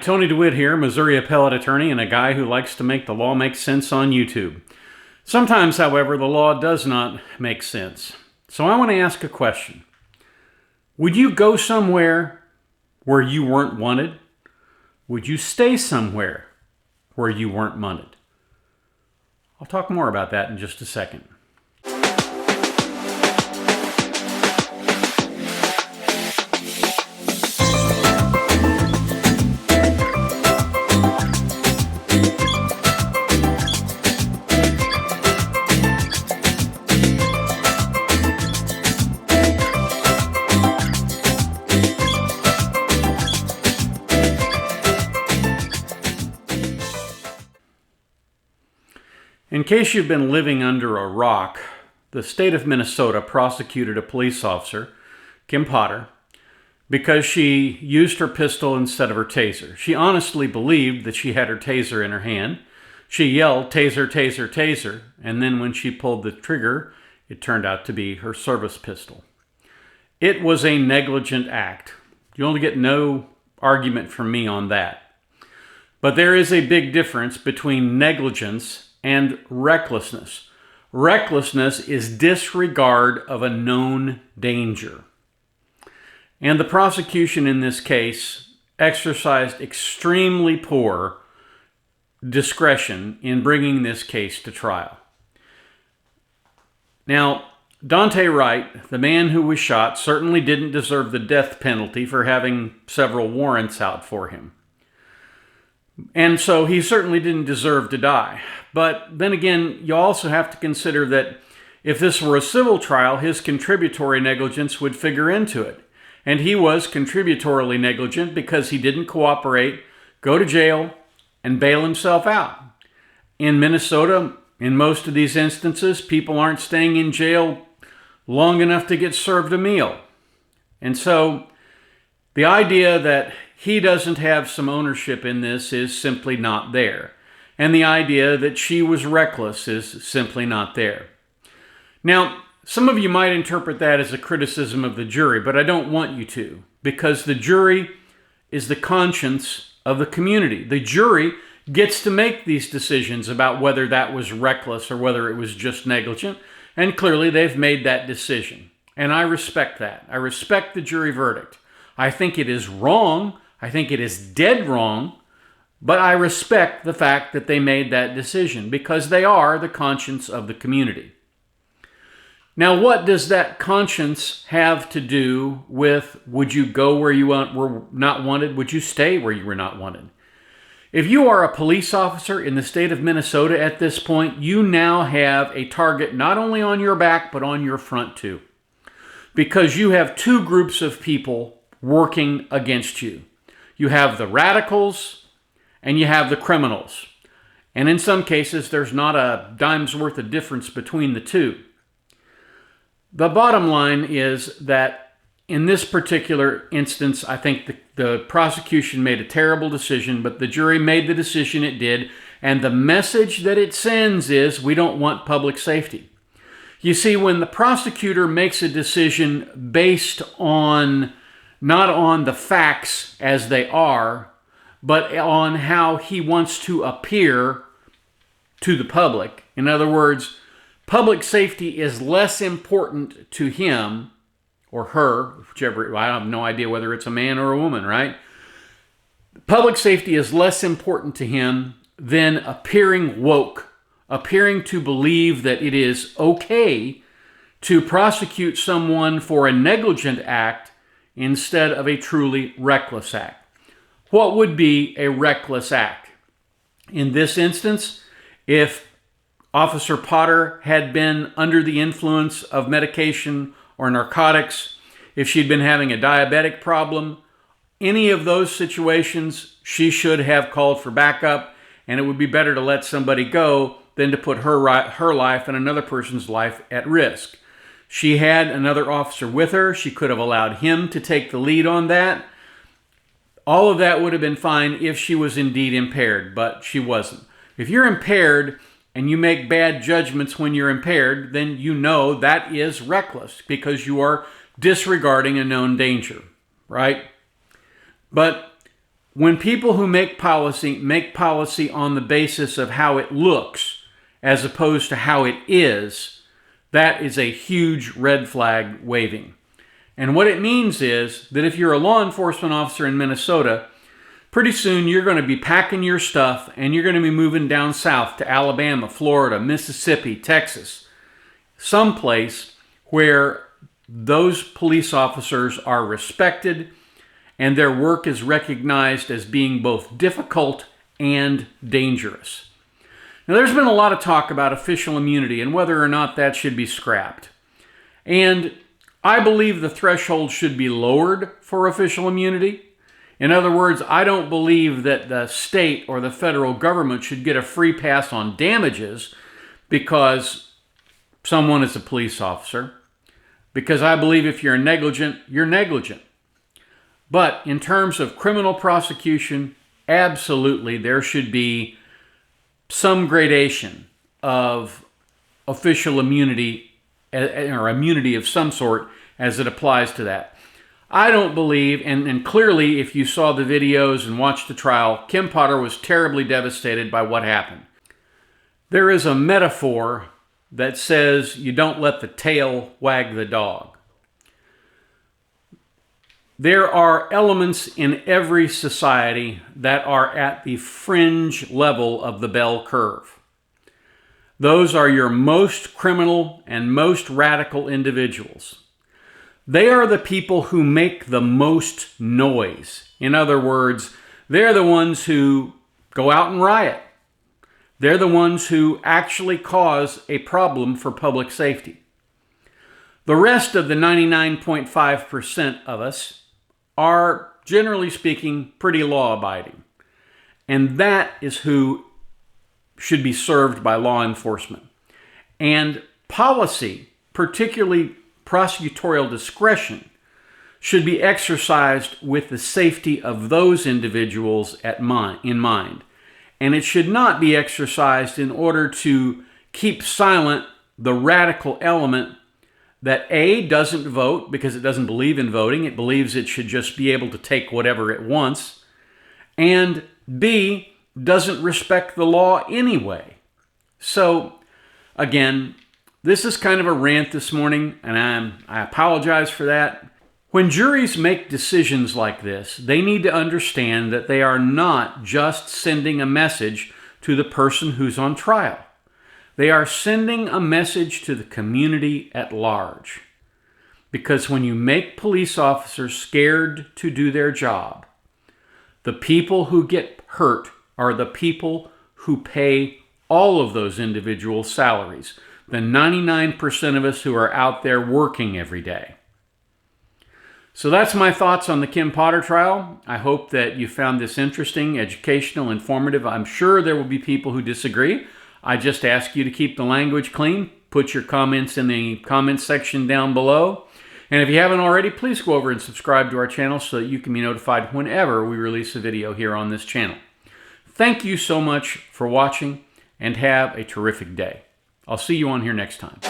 Tony DeWitt here, Missouri appellate attorney and a guy who likes to make the law make sense on YouTube. Sometimes, however, the law does not make sense. So I want to ask a question. Would you go somewhere where you weren't wanted? Would you stay somewhere where you weren't wanted? I'll talk more about that in just a second. In case you've been living under a rock, the state of Minnesota prosecuted a police officer, Kim Potter, because she used her pistol instead of her taser. She honestly believed that she had her taser in her hand. She yelled, "Taser, taser, taser," and then when she pulled the trigger, it turned out to be her service pistol. It was a negligent act. You'll get no argument from me on that. But there is a big difference between negligence and recklessness. Recklessness is disregard of a known danger. And the prosecution in this case exercised extremely poor discretion in bringing this case to trial. Now, Dante Wright, the man who was shot, certainly didn't deserve the death penalty for having several warrants out for him. And so he certainly didn't deserve to die. But then again, you also have to consider that if this were a civil trial, his contributory negligence would figure into it. And he was contributorily negligent because he didn't cooperate, go to jail, and bail himself out. In Minnesota, in most of these instances, people aren't staying in jail long enough to get served a meal. And so the idea that he doesn't have some ownership in this is simply not there. And the idea that she was reckless is simply not there. Now, some of you might interpret that as a criticism of the jury, but I don't want you to, because the jury is the conscience of the community. The jury gets to make these decisions about whether that was reckless or whether it was just negligent, and clearly they've made that decision. And I respect that. I respect the jury verdict. I think it is wrong. I think it is dead wrong, but I respect the fact that they made that decision because they are the conscience of the community. Now, what does that conscience have to do with would you go where you were not wanted? Would you stay where you were not wanted? If you are a police officer in the state of Minnesota at this point, you now have a target not only on your back, but on your front too, because you have two groups of people working against you. You have the radicals and you have the criminals. And in some cases, there's not a dime's worth of difference between the two. The bottom line is that in this particular instance, I think the prosecution made a terrible decision, but the jury made the decision it did. And the message that it sends is we don't want public safety. You see, when the prosecutor makes a decision based on not on the facts as they are, but on how he wants to appear to the public. In other words, public safety is less important to him or her, whichever, I have no idea whether it's a man or a woman, right? Public safety is less important to him than appearing woke, appearing to believe that it is okay to prosecute someone for a negligent act instead of a truly reckless act. What would be a reckless act? In this instance, if Officer Potter had been under the influence of medication or narcotics, if she'd been having a diabetic problem, any of those situations, she should have called for backup, and it would be better to let somebody go than to put her life and another person's life at risk. She had another officer with her. She could have allowed him to take the lead on that. All of that would have been fine if she was indeed impaired, but she wasn't. If you're impaired and you make bad judgments when you're impaired, then you know that is reckless because you are disregarding a known danger, right? But when people who make policy on the basis of how it looks as opposed to how it is, that is a huge red flag waving. And what it means is that if you're a law enforcement officer in Minnesota, pretty soon you're going to be packing your stuff and you're going to be moving down south to Alabama, Florida, Mississippi, Texas, someplace where those police officers are respected and their work is recognized as being both difficult and dangerous. Now, there's been a lot of talk about official immunity and whether or not that should be scrapped. And I believe the threshold should be lowered for official immunity. In other words, I don't believe that the state or the federal government should get a free pass on damages because someone is a police officer. Because I believe if you're negligent, you're negligent. But in terms of criminal prosecution, absolutely there should be some gradation of official immunity or immunity of some sort as it applies to that. I don't believe, and clearly if you saw the videos and watched the trial, Kim Potter was terribly devastated by what happened. There is a metaphor that says you don't let the tail wag the dog. There are elements in every society that are at the fringe level of the bell curve. Those are your most criminal and most radical individuals. They are the people who make the most noise. In other words, they're the ones who go out and riot. They're the ones who actually cause a problem for public safety. The rest of the 99.5% of us are, generally speaking, pretty law-abiding. And that is who should be served by law enforcement. And policy, particularly prosecutorial discretion, should be exercised with the safety of those individuals in mind. And it should not be exercised in order to keep silent the radical element that A, doesn't vote because it doesn't believe in voting. It believes it should just be able to take whatever it wants. And B, doesn't respect the law anyway. So, again, this is kind of a rant this morning, and I apologize for that. When juries make decisions like this, they need to understand that they are not just sending a message to the person who's on trial. They are sending a message to the community at large. Because when you make police officers scared to do their job, the people who get hurt are the people who pay all of those individuals' salaries. The 99% of us who are out there working every day. So that's my thoughts on the Kim Potter trial. I hope that you found this interesting, educational, informative. I'm sure there will be people who disagree. I just ask you to keep the language clean. Put your comments in the comments section down below. And if you haven't already, please go over and subscribe to our channel so that you can be notified whenever we release a video here on this channel. Thank you so much for watching and have a terrific day. I'll see you on here next time.